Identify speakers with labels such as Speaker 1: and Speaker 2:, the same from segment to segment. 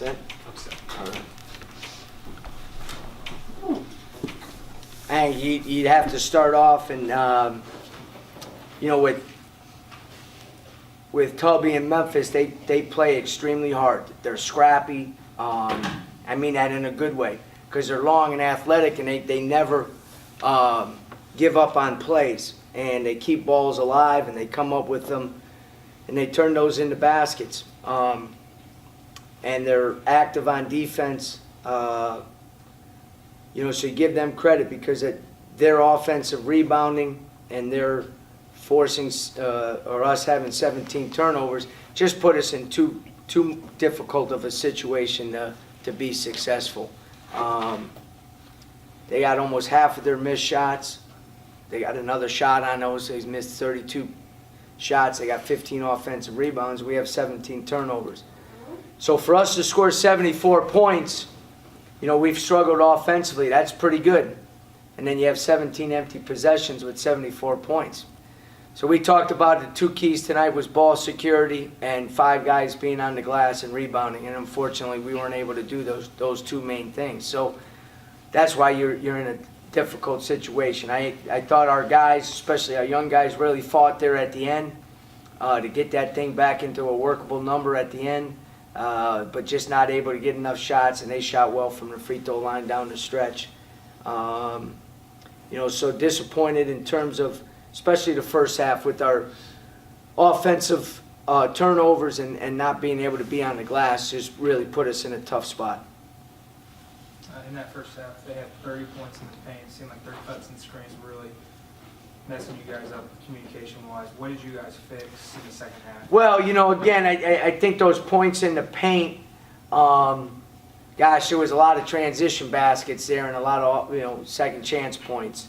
Speaker 1: set?
Speaker 2: Upset.
Speaker 1: All right. And you'd have to start off and, with Tubby and Memphis, they play extremely hard. They're scrappy. I mean that in a good way, because they're long and athletic, and they never give up on plays, and they keep balls alive, and they come up with them, and they turn those into baskets. And they're active on defense. So you give them credit because their offensive rebounding and their forcing or us having 17 turnovers just put us in too difficult of a situation to be successful. They got almost half of their missed shots. They got another shot on those. They missed 32 shots. They got 15 offensive rebounds. We have 17 turnovers. So for us to score 74 points, we've struggled offensively. That's pretty good. And then you have 17 empty possessions with 74 points. So we talked about the two keys tonight was ball security and 5 guys being on the glass and rebounding. And unfortunately, we weren't able to do those two main things. So that's why you're in a difficult situation. I thought our guys, especially our young guys, really fought there at the end to get that thing back into a workable number at the end. But just not able to get enough shots, and they shot well from the free throw line down the stretch. So disappointed in terms of, especially the first half, with our offensive turnovers and not being able to be on the glass, just really put us in a tough spot.
Speaker 2: In that first half, they had 30 points in the paint. It seemed like their cuts and screens were really messing you guys up communication-wise. What did you guys fix in the second half?
Speaker 1: Well, again, I think those points in the paint, gosh, there was a lot of transition baskets there and a lot of, second chance points.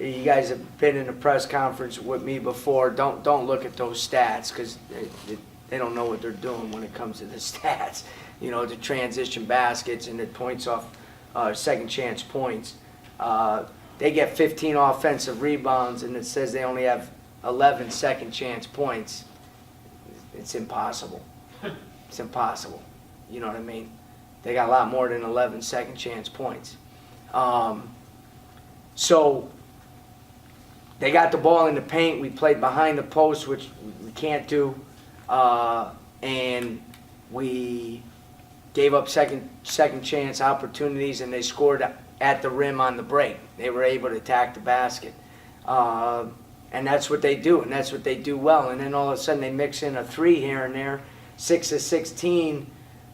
Speaker 1: You guys have been in a press conference with me before. Don't look at those stats because they don't know what they're doing when it comes to the stats. The transition baskets and the points off second chance points. They get 15 offensive rebounds, and it says they only have 11 second chance points. It's impossible. It's impossible. You know what I mean? They got a lot more than 11 second chance points. So they got the ball in the paint. We played behind the post, which we can't do. And we gave up second chance opportunities, and they scored at the rim on the break. They were able to attack the basket. And that's what they do, and that's what they do well. And then all of a sudden they mix in a 3 here and there. 6 of 16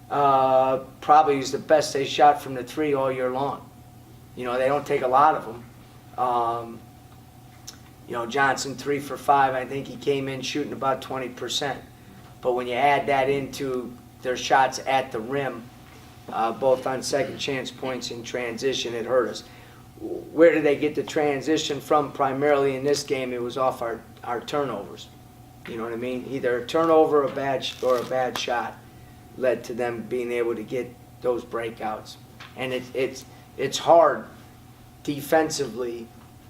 Speaker 1: probably is the best they shot from the 3 all year long. They don't take a lot of them. Johnson 3 for 5. I think he came in shooting about 20%. But when you add that into their shots at the rim, both on second chance points in transition, it hurt us. Where did they get the transition from? Primarily in this game, it was off our turnovers. You know what I mean? Either a turnover or a bad shot led to them being able to get those breakouts. And it's hard defensively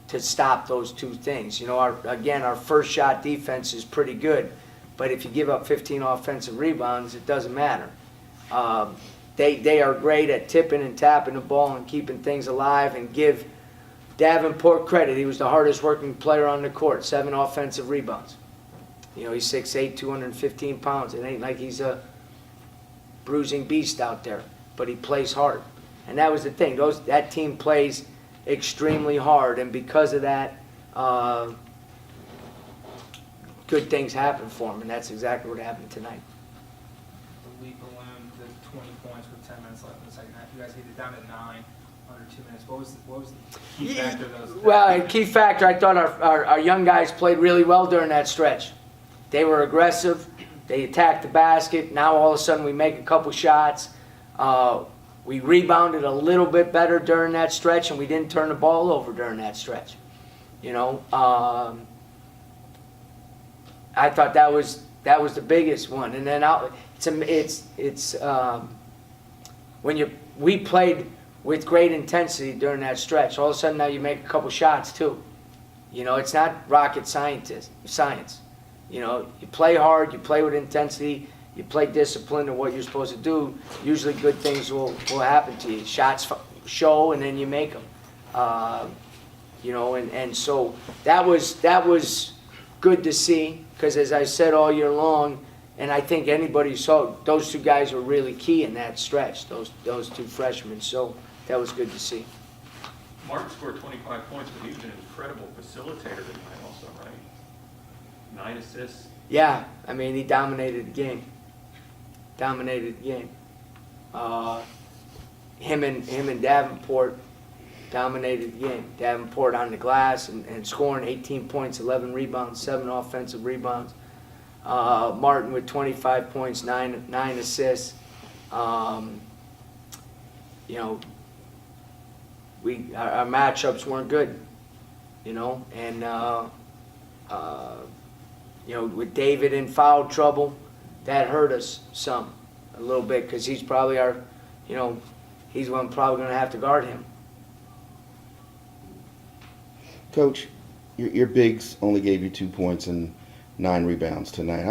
Speaker 1: to stop those two things. Our first shot defense is pretty good, but if you give up 15 offensive rebounds, it doesn't matter. They are great at tipping and tapping the ball and keeping things alive, and give Davenport credit. He was the hardest working player on the court, 7 offensive rebounds. He's 6'8", 215 pounds. It ain't like he's a bruising beast out there, but he plays hard. And that was the thing. That team plays extremely hard, and because of that, good things happen for them, and that's exactly what happened tonight.
Speaker 2: The lead ballooned to 20 points with 10 minutes left in the second half. You guys hit it down to 9 under 2 minutes. What was the key factor of those?
Speaker 1: Well, a key factor, I thought our young guys played really well during that stretch. They were aggressive. They attacked the basket. Now all of a sudden we make a couple shots. We rebounded a little bit better during that stretch, and we didn't turn the ball over during that stretch. I thought that was the biggest one. And then we played with great intensity during that stretch. All of a sudden now you make a couple shots too. It's not rocket science. You play hard, you play with intensity, you play discipline and what you're supposed to do, usually good things will happen to you. Shots show and then you make them. And so that was good to see, because as I said all year long, and I think anybody saw, those two guys were really key in that stretch, those two freshmen. So that was good to see.
Speaker 3: Mark scored 25 points, but he was an incredible facilitator tonight also, right? 9 assists.
Speaker 1: Yeah, I mean, he dominated the game. Him and Davenport dominated the game. Davenport on the glass and scoring 18 points, 11 rebounds, 7 offensive rebounds. Martin with 25 points, 9 assists. Our matchups weren't good, and with David in foul trouble, that hurt us a little bit, because he's probably he's one probably going to have to guard him.
Speaker 4: Coach, your bigs only gave you 2 points and 9 rebounds tonight.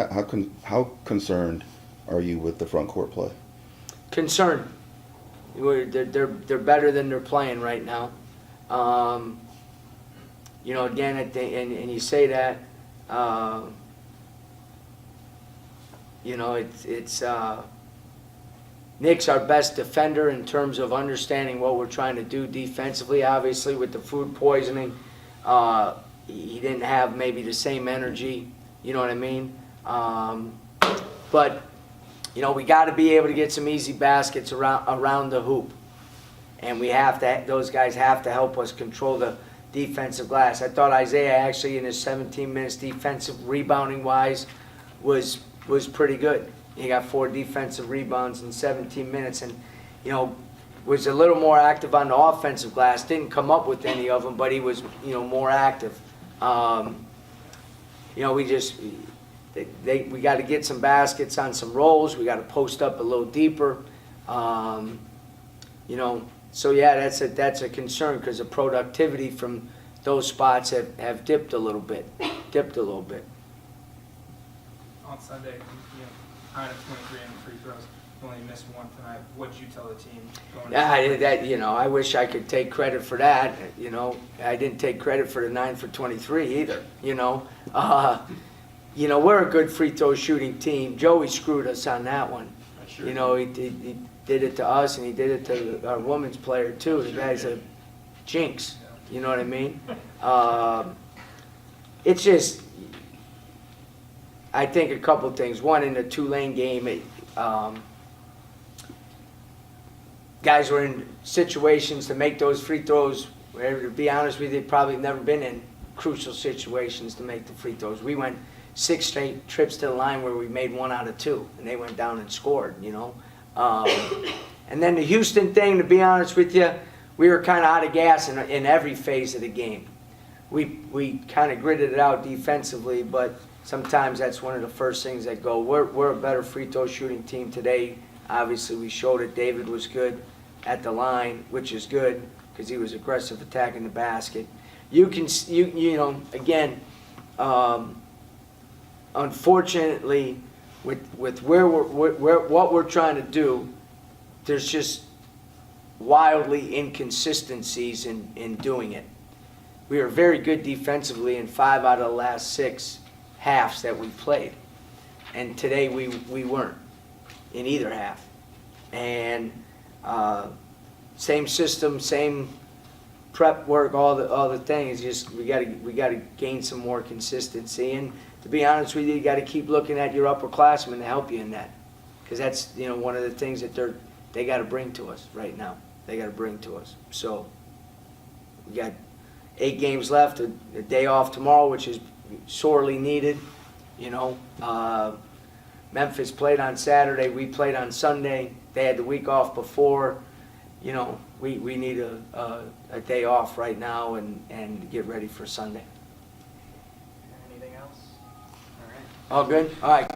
Speaker 4: How concerned are you with the front court play?
Speaker 1: Concerned. They're better than they're playing right now. Again, I think, and you say that, it's Nick's our best defender in terms of understanding what we're trying to do defensively. Obviously, with the food poisoning, he didn't have maybe the same energy. You know what I mean? But we got to be able to get some easy baskets around the hoop, and those guys have to help us control the defensive glass. I thought Isaiah actually in his 17 minutes defensive rebounding wise was pretty good. He got 4 defensive rebounds in 17 minutes, and was a little more active on the offensive glass. Didn't come up with any of them, but he was more active. We got to get some baskets on some rolls. We got to post up a little deeper. So yeah, that's a concern, because the productivity from those spots have dipped a little bit.
Speaker 2: On Sunday, kind of 23 in the free throws. You only missed 1 tonight. What did you tell the team going into
Speaker 1: I wish I could take credit for that. I didn't take credit for the 9 for 23 either. We're a good free throw shooting team. Joey screwed us on that one.
Speaker 3: Sure.
Speaker 1: He did it to us, and he did it to our women's player too. The guy's a jinx. You know what I mean? It's just, I think a couple things. One, in the Tulane game, guys were in situations to make those free throws where, to be honest with you, they've probably never been in crucial situations to make the free throws. We went 6 straight trips to the line where we made 1 out of 2, and they went down and scored, And then the Houston thing, to be honest with you, we were kind of out of gas in every phase of the game. We kind of gritted it out defensively, but sometimes that's one of the first things that go. We're a better free throw shooting team today. Obviously, we showed it. David was good at the line, which is good, because he was aggressive attacking the basket. Again, unfortunately, with what we're trying to do, there's just wildly inconsistencies in doing it. We are very good defensively in 5 out of the last 6 halves that we played, and today we weren't in either half. And same system, same prep work, all the things. Just we got to gain some more consistency. And to be honest with you got to keep looking at your upperclassmen to help you in that, because that's one of the things that they got to bring to us right now. They got to bring to us. So we got 8 games left, a day off tomorrow, which is sorely needed. Memphis played on Saturday, we played on Sunday. They had the week off before. We need a day off right now and get ready for Sunday.
Speaker 2: anything else? All right.
Speaker 1: All good? All right.